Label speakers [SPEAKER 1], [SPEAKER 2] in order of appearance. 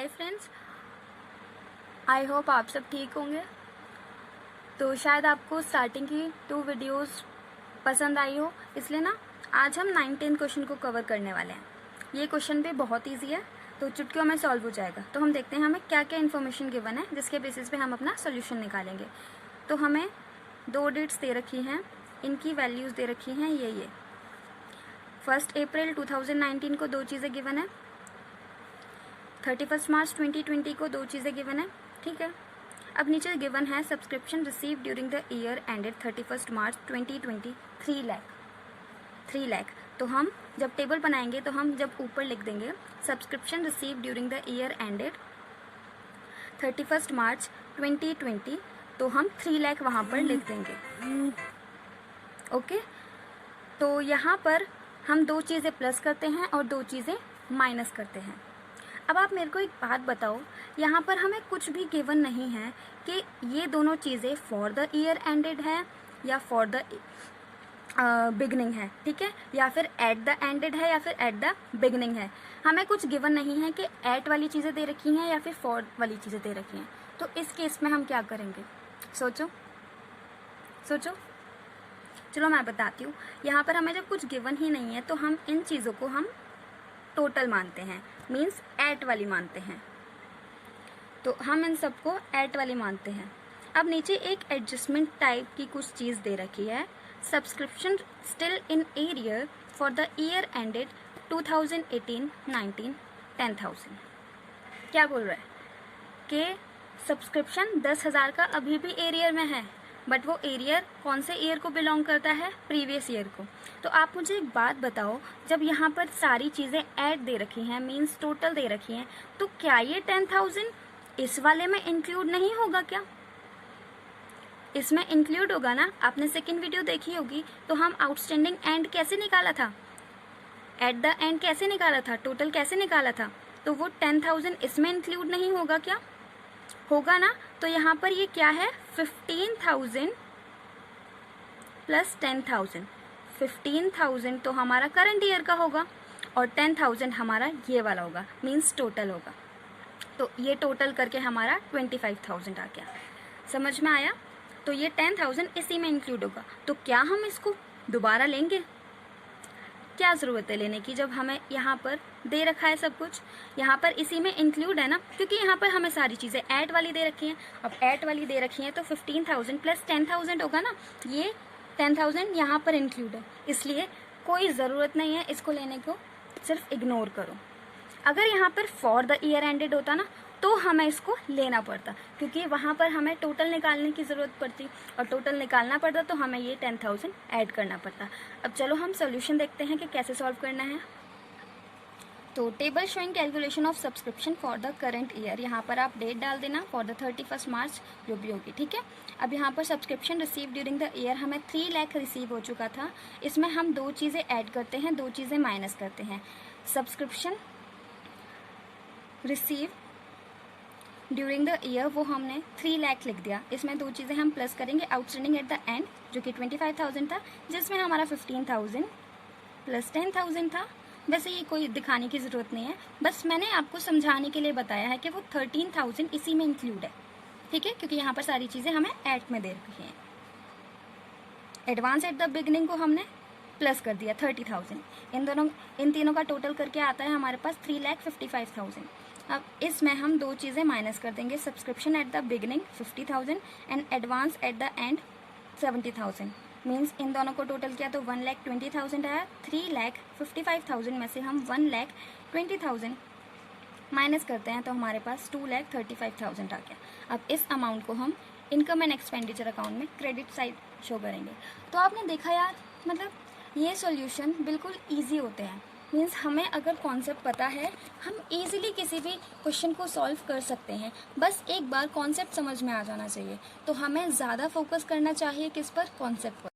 [SPEAKER 1] Hi friends, I hope आप सब ठीक होंगे। तो शायद आपको स्टार्टिंग की 2 वीडियोस पसंद आई हो, इसलिए ना आज हम 9-10 क्वेश्चन को कवर करने वाले हैं। ये क्वेश्चन भी बहुत इजी है, तो चुटकियों में सॉल्व हो जाएगा। तो हम देखते हैं हमें क्या क्या इन्फॉर्मेशन गिवन है, जिसके बेसिस पे हम अपना सोल्यूशन निकालेंगे। तो हमें 2 डेट्स दे रखी हैं, इनकी वैल्यूज़ दे रखी हैं ये 1 अप्रैल 2019 को 2 चीज़ें गिवन है, 31 मार्च 2020 को 2 चीज़ें गिवन है। ठीक है, अब नीचे गिवन है subscription receive during the year ended 31 मार्च 2020 3 लाख। तो हम जब टेबल बनाएंगे तो हम जब ऊपर लिख देंगे subscription receive during the year ended 31 मार्च 2020, तो हम 3 लाख वहाँ पर लिख देंगे। ओके, तो यहाँ पर हम 2 चीज़ें प्लस करते हैं और 2 चीज़ें माइनस करते हैं। अब आप मेरे को एक बात बताओ, यहाँ पर हमें कुछ भी गिवन नहीं है कि ये दोनों चीज़ें फॉर द ईयर एंडेड है या फॉर द बिगनिंग है, ठीक है, या फिर एट द एंडेड है या फिर एट द बिगनिंग है। हमें कुछ गिवन नहीं है कि एट वाली चीज़ें दे रखी हैं या फिर फॉर वाली चीज़ें दे रखी हैं। तो इस केस में हम क्या करेंगे, सोचो। चलो मैं बताती हूँ। यहाँ पर हमें जब कुछ गिवन ही नहीं है तो हम इन चीज़ों को हम टोटल मानते हैं, मीन्स एट वाली मानते हैं। तो हम इन सबको एट वाली मानते हैं। अब नीचे एक एडजस्टमेंट टाइप की कुछ चीज़ दे रखी है, subscription still in arrear for the year ended 2018-19 10,000। क्या बोल रहा है कि सब्सक्रिप्शन 10,000 का अभी भी एरियर में है, बट वो एरियर कौन से ईयर को बिलोंग करता है, प्रीवियस ईयर को। तो आप मुझे एक बात बताओ, जब यहाँ पर सारी चीज़ें ऐड दे रखी हैं, मीन्स टोटल दे रखी हैं, तो क्या ये 10,000 इस वाले में इंक्लूड नहीं होगा क्या? इसमें इंक्लूड होगा ना। आपने सेकंड वीडियो देखी होगी, तो हम आउटस्टैंडिंग एंड कैसे निकाला था, एट द एंड कैसे निकाला था, टोटल कैसे निकाला था। तो वो 10,000 इसमें इंक्लूड नहीं होगा क्या? होगा ना। तो यहाँ पर ये क्या है, 15,000 प्लस 10,000। 15,000 तो हमारा करंट ईयर का होगा और 10,000 हमारा ये वाला होगा, मीन्स टोटल होगा। तो ये टोटल करके हमारा 25,000 आ गया। समझ में आया? तो ये 10,000 इसी में इंक्लूड होगा। तो क्या हम इसको दोबारा लेंगे? क्या ज़रूरत है लेने की, जब हमें यहाँ पर दे रखा है सब कुछ, यहाँ पर इसी में इंक्लूड है ना, क्योंकि यहाँ पर हमें सारी चीज़ें ऐट वाली दे रखी हैं। अब ऐट वाली दे रखी हैं तो 15,000 प्लस 10,000 होगा ना, ये 10,000 यहाँ पर इंक्लूड है, इसलिए कोई ज़रूरत नहीं है इसको लेने को, सिर्फ इग्नोर करो। अगर यहाँ पर फॉर द ईयर एंडेड होता ना, तो हमें इसको लेना पड़ता, क्योंकि वहाँ पर हमें टोटल निकालने की ज़रूरत पड़ती, और टोटल निकालना पड़ता तो हमें ये 10,000 ऐड करना पड़ता। अब चलो हम सोल्यूशन देखते हैं कि कैसे सॉल्व करना है। तो table showing calculation of subscription for the current year, यहाँ पर आप डेट डाल देना फॉर द 31 मार्च जो भी होगी, ठीक है। अब यहाँ पर subscription receive during the year हमें 3 लाख रिसीव हो चुका था। इसमें हम 2 चीज़ें ऐड करते हैं, 2 चीज़ें माइनस करते हैं। Subscription receive during the year वो हमने 3 लाख लिख दिया, इसमें 2 चीज़ें हम प्लस करेंगे, आउटस्टैंडिंग एट द एंड जो कि 25,000 था, जिसमें हमारा 15,000 प्लस 10,000 था। वैसे ये कोई दिखाने की ज़रूरत नहीं है, बस मैंने आपको समझाने के लिए बताया है कि वो 13,000 इसी में इंक्लूड है, ठीक है, क्योंकि यहाँ पर सारी चीज़ें हमें ऐट में दे रखी हैं। एडवांस एट द बिगनिंग को हमने प्लस कर दिया 30,000। इन तीनों का टोटल करके आता है हमारे पास 3,55,000। अब इसमें हम 2 चीज़ें माइनस कर देंगे, subscription at the beginning 50,000 and advance at the end 70,000। Means in दोनों को टोटल किया तो 1,20,000 आया। 3,55,000 में से हम 1,20,000 माइनस करते हैं तो हमारे पास 2,35,000 आ गया। अब इस अमाउंट को हम इनकम एंड एक्सपेंडिचर अकाउंट में क्रेडिट साइड शो करेंगे। तो आपने देखा यार, मतलब ये सॉल्यूशन बिल्कुल ईजी होते हैं। मीन्स हमें अगर कॉन्सेप्ट पता है, हम इजीली किसी भी क्वेश्चन को सॉल्व कर सकते हैं, बस एक बार कॉन्सेप्ट समझ में आ जाना चाहिए। तो हमें ज़्यादा फोकस करना चाहिए किस पर, कॉन्सेप्ट पर।